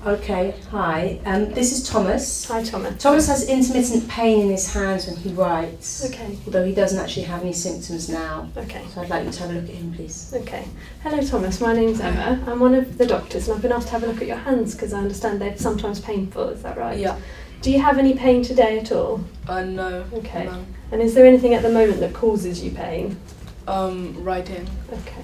Okay, hi. This is Thomas. Hi, Thomas. Thomas has intermittent pain in his hands when he writes. Okay. Although he doesn't actually have any symptoms now. Okay. So I'd like you to have a look at him, please. Okay. Hello, Thomas. My name's Emma. I'm one of the doctors, and I've been asked to have a look at your hands because I understand they're sometimes painful. Is that right? Yeah. Do you have any pain today at all? No. Okay. None. And is there anything at the moment that causes you pain? Writing. Okay.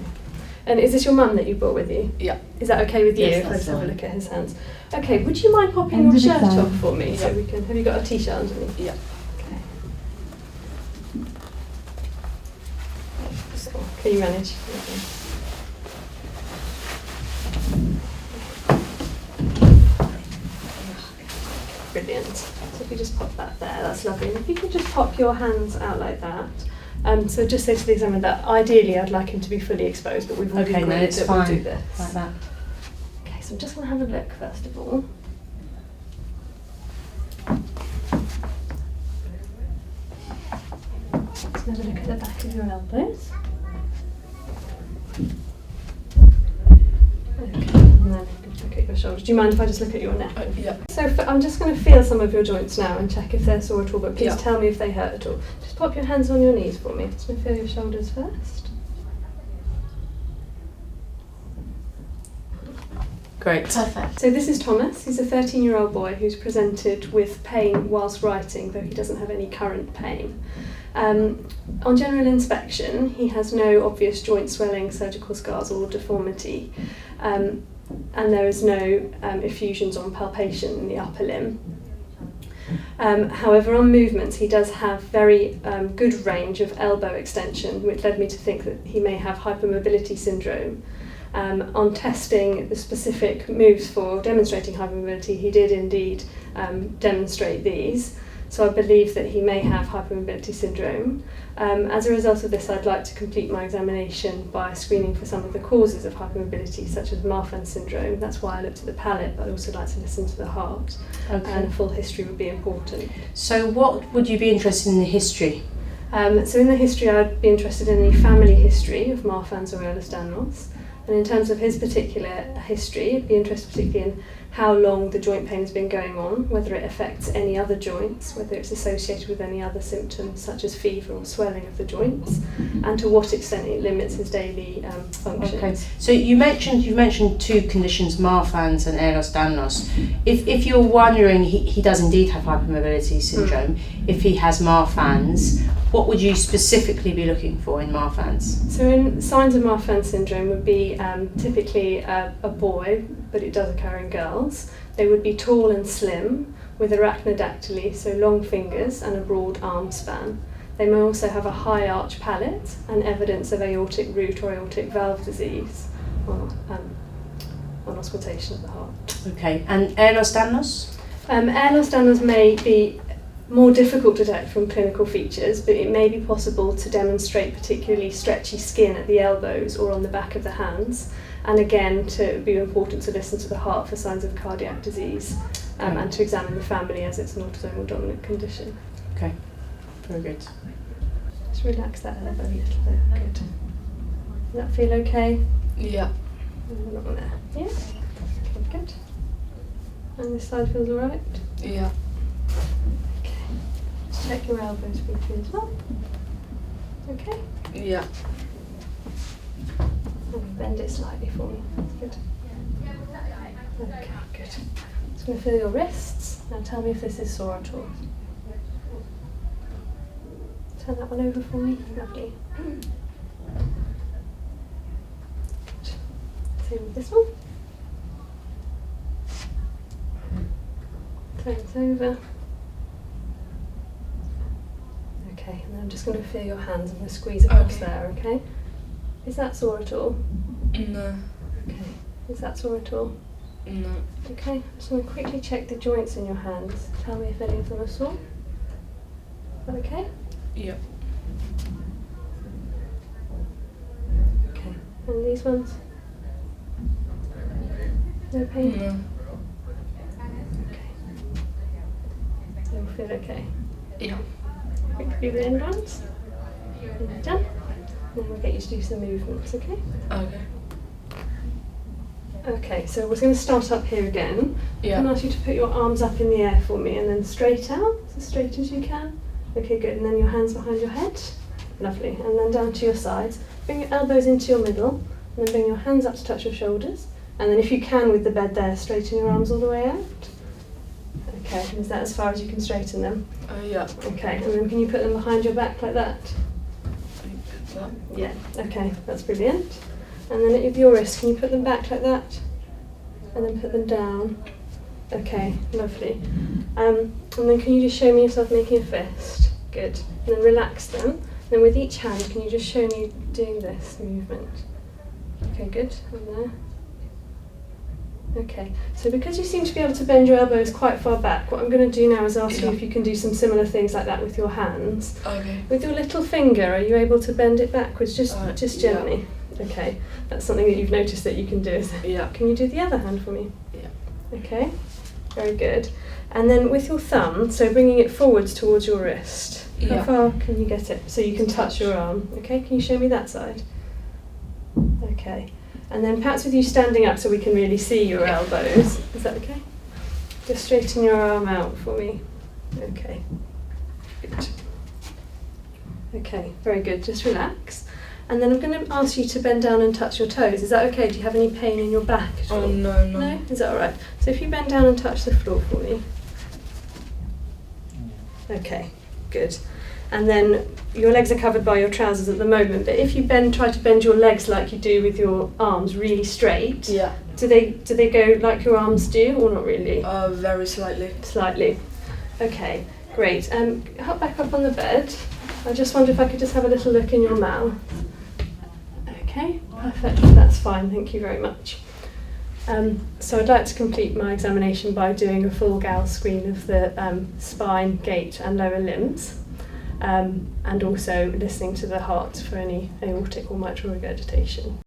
And is this your mum that you brought with you? Yeah. Is that okay with you Yes, if I that's just have a fine. look at his hands? Okay, would you mind popping your shirt off for me so we can... Have you got a t-shirt underneath? Yeah. Okay. So, can you manage? Okay. Brilliant. So if you just pop that there, that's lovely. And if you could just pop your hands out like that. So just say to the examiner that ideally I'd like him to be fully exposed, but we've already Okay, no, agreed it's that we'll fine. do this. Like that. Okay, so I'm just going to have a look first of all. Just have a look at the back of your elbows. Okay, and then look at your shoulders. Do you mind if I just look at your neck? Yeah. So I'm just going to feel some of your joints now and check if they're sore at all, but please Yeah. tell me if they hurt at all. Just pop your hands on your knees for me. Just going to feel your shoulders first. Great. Perfect. So this is Thomas. He's a 13-year-old boy who's presented with pain whilst writing, though he doesn't have any current pain. On general inspection, he has no obvious joint swelling, surgical scars or deformity, and there is no effusions on palpation in the upper limb. However, on movements, he does have very good range of elbow extension, which led me to think that he may have hypermobility syndrome. On testing the specific moves for demonstrating hypermobility, he did indeed demonstrate these. So I believe that he may have hypermobility syndrome. As a result of this, I'd like to complete my examination by screening for some of the causes of hypermobility, such as Marfan syndrome. That's why I looked at the palate, but I'd also like to listen to the heart. Okay. And a full history would be important. So what would you be interested in the history? So in the history, I'd be interested in the family history of Marfan's or Ehlers-Danlos. And in terms of his particular history, I'd be interested particularly in how long the joint pain has been going on, whether it affects any other joints, whether it's associated with any other symptoms such as fever or swelling of the joints, and to what extent it limits his daily functions. Okay. So you mentioned two conditions, Marfan's and Ehlers-Danlos. If you're wondering, he does indeed have hypermobility syndrome. If he has Marfan's, what would you specifically be looking for in Marfan's? So in signs of Marfan syndrome would be typically a boy, but it does occur in girls. They would be tall and slim with arachnodactyly, so long fingers and a broad arm span. They may also have a high arch palate and evidence of aortic root or aortic valve disease or auscultation of the heart. Okay. And Ehlers-Danlos? Ehlers-Danlos may be more difficult to detect from clinical features, but it may be possible to demonstrate particularly stretchy skin at the elbows or on the back of the hands. And again, to be important to listen to the heart for signs of cardiac disease and to examine the family as it's an autosomal dominant condition. Okay, very good. Just relax that elbow a little bit. Good. Does that feel okay? Yeah. Along there. Yeah? Okay, good. And this side feels alright? Yeah. Okay. Just check your elbows briefly as well. Okay? Yeah. And bend it slightly for me. That's good. Okay, good. Just going to feel your wrists. Now tell me if this is sore at all. Turn that one over for me. Lovely. Same with this one. Turn this over. Okay, and then I'm just going to feel your hands. I'm going to squeeze across Okay. there, okay? Is that sore at all? No. Okay. Is that sore at all? No. Okay, I'm just going to quickly check the joints in your hands. Tell me if any of them are sore. Is that okay? Yeah. Okay. And these ones? No pain? No. Okay. You'll feel okay. Yeah. Quick do the end ones. And you're done. Then we'll get you to do some movements, okay? Okay. Okay, so we're going to start up here again. Yeah. I'm going to ask you to put your arms up in the air for me and then straight out, as straight as you can. Okay, good. And then your hands behind your head. Lovely. And then down to your sides. Bring your elbows into your middle, and then bring your hands up to touch your shoulders. And then if you can, with the bed there, straighten your arms all the way out. Okay, is that as far as you can straighten them? Yeah. Okay, and then can you put them behind your back like that? That. Yeah, okay, that's brilliant. And then with your wrists, can you put them back like that? And then put them down. Okay, lovely. And then can you just show me yourself making a fist? Good. And then relax them. Then with each hand, can you just show me doing this movement? Okay, good. And there. Okay, so because you seem to be able to bend your elbows quite far back, what I'm going to do now is ask you if you can do some similar things like that with your hands. Okay. With your little finger, are you able to bend it backwards, just gently? Yeah. Okay, that's something that you've noticed that you can do, is it? Yeah. Can you do the other hand for me? Yeah. Okay, very good. And then with your thumb, so bringing it forwards towards your wrist. How Yeah. far can you get it? So you can touch your arm. Okay, can you show me that side? Okay. And then perhaps with you standing up so we can really see your elbows. Is that okay? Just straighten your arm out for me. Okay. Good. Okay, very good. Just relax. And then I'm going to ask you to bend down and touch your toes. Is that okay? Do you have any pain in your back at all? Oh, no. No? Is that alright? So if you bend down and touch the floor for me. Okay, good. And then your legs are covered by your trousers at the moment, but if you try to bend your legs like you do with your arms really straight, Yeah. do they go like your arms do, or not really? Very slightly. Slightly. Okay, great. Hop back up on the bed. I just wonder if I could just have a little look in your mouth. Okay, perfect. That's fine. Thank you very much. So I'd like to complete my examination by doing a full Gauss screen of the spine, gait and lower limbs, and also listening to the heart for any aortic or mitral regurgitation.